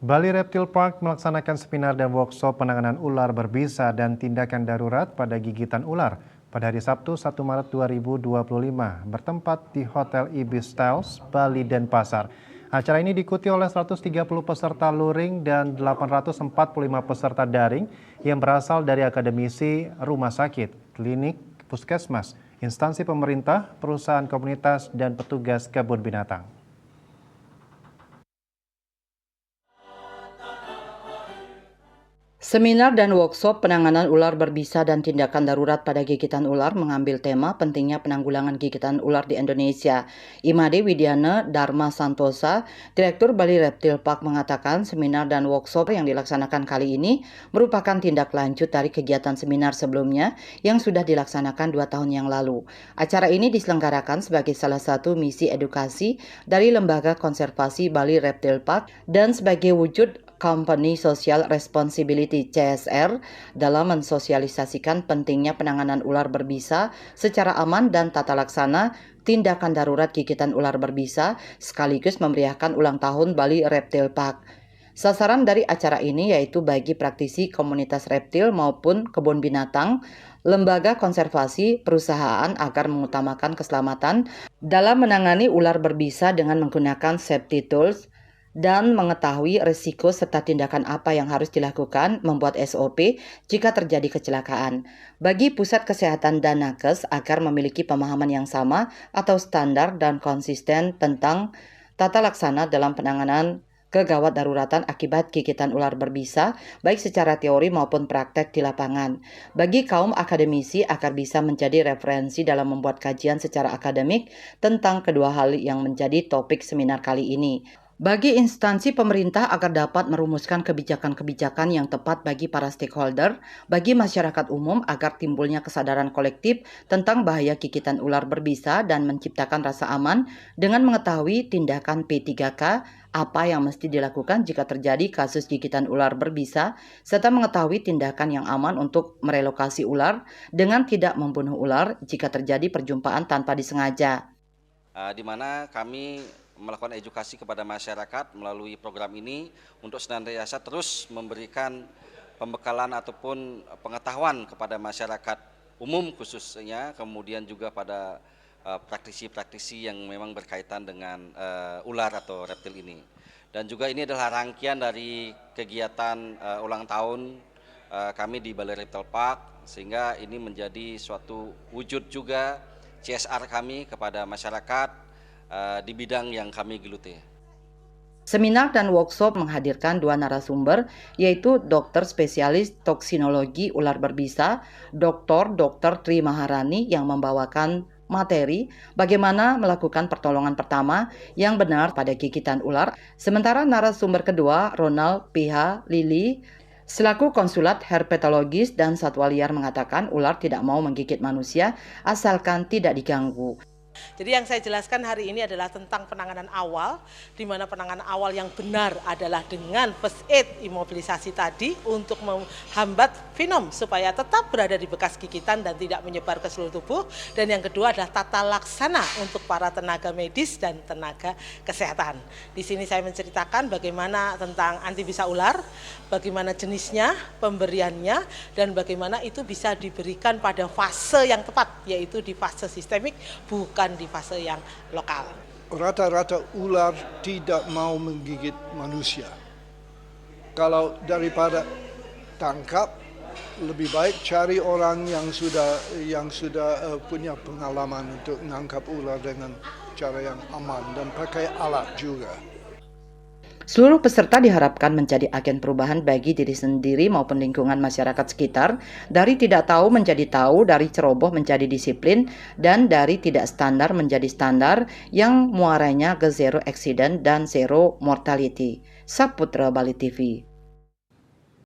Bali Reptile Park melaksanakan seminar dan workshop penanganan ular berbisa dan tindakan darurat pada gigitan ular pada hari Sabtu 1 Maret 2025 bertempat di Hotel Ibis Styles, Bali Denpasar. Acara ini diikuti oleh 130 peserta luring dan 845 peserta daring yang berasal dari akademisi, rumah sakit, klinik, puskesmas, instansi pemerintah, perusahaan komunitas, dan petugas kebun binatang. Seminar dan workshop penanganan ular berbisa dan tindakan darurat pada gigitan ular mengambil tema pentingnya penanggulangan gigitan ular di Indonesia. Imade Widiana Dharma Santosa, Direktur Bali Reptile Park mengatakan seminar dan workshop yang dilaksanakan kali ini merupakan tindak lanjut dari kegiatan seminar sebelumnya yang sudah dilaksanakan 2 tahun yang lalu. Acara ini diselenggarakan sebagai salah satu misi edukasi dari Lembaga Konservasi Bali Reptile Park dan sebagai wujud Company Social Responsibility (CSR) dalam mensosialisasikan pentingnya penanganan ular berbisa secara aman dan tata laksana tindakan darurat gigitan ular berbisa sekaligus memeriahkan ulang tahun Bali Reptile Park. Sasaran dari acara ini yaitu bagi praktisi komunitas reptil maupun kebun binatang, lembaga konservasi, perusahaan agar mengutamakan keselamatan dalam menangani ular berbisa dengan menggunakan safety tools, dan mengetahui risiko serta tindakan apa yang harus dilakukan membuat SOP jika terjadi kecelakaan. Bagi Pusat Kesehatan dan Nakes agar memiliki pemahaman yang sama atau standar dan konsisten tentang tata laksana dalam penanganan kegawat daruratan akibat gigitan ular berbisa, baik secara teori maupun praktek di lapangan. Bagi kaum akademisi agar bisa menjadi referensi dalam membuat kajian secara akademik tentang kedua hal yang menjadi topik seminar kali ini. Bagi instansi pemerintah agar dapat merumuskan kebijakan-kebijakan yang tepat bagi para stakeholder, bagi masyarakat umum agar timbulnya kesadaran kolektif tentang bahaya gigitan ular berbisa dan menciptakan rasa aman dengan mengetahui tindakan P3K, apa yang mesti dilakukan jika terjadi kasus gigitan ular berbisa, serta mengetahui tindakan yang aman untuk merelokasi ular dengan tidak membunuh ular jika terjadi perjumpaan tanpa disengaja. Di mana kami melakukan edukasi kepada masyarakat melalui program ini untuk senantiasa terus memberikan pembekalan ataupun pengetahuan kepada masyarakat umum khususnya, kemudian juga pada praktisi-praktisi yang memang berkaitan dengan ular atau reptil ini. Dan juga ini adalah rangkaian dari kegiatan ulang tahun kami di Bali Reptile Park, sehingga ini menjadi suatu wujud juga CSR kami kepada masyarakat di bidang yang kami geluti. Seminar dan workshop menghadirkan 2 narasumber, yaitu dokter spesialis toksinologi ular berbisa, Dr. Tri Maharani yang membawakan materi bagaimana melakukan pertolongan pertama yang benar pada gigitan ular. Sementara narasumber kedua, Ronald PH Lili, selaku konsulat herpetologis dan satwa liar mengatakan ular tidak mau menggigit manusia asalkan tidak diganggu. Jadi yang saya jelaskan hari ini adalah tentang penanganan awal, di mana penanganan awal yang benar adalah dengan first aid imobilisasi tadi untuk menghambat venom supaya tetap berada di bekas gigitan dan tidak menyebar ke seluruh tubuh. Dan yang kedua adalah tata laksana untuk para tenaga medis dan tenaga kesehatan. Di sini saya menceritakan bagaimana tentang antibisa ular, bagaimana jenisnya, pemberiannya, dan bagaimana itu bisa diberikan pada fase yang tepat, yaitu di fase sistemik, bukan di fase yang lokal. Rata-rata ular tidak mau menggigit manusia. Kalau daripada tangkap, lebih baik cari orang yang sudah punya pengalaman untuk menangkap ular dengan cara yang aman dan pakai alat juga. Seluruh peserta diharapkan menjadi agen perubahan bagi diri sendiri maupun lingkungan masyarakat sekitar, dari tidak tahu menjadi tahu, dari ceroboh menjadi disiplin, dan dari tidak standar menjadi standar yang muaranya ke zero accident dan zero mortality. Saputra Bali TV.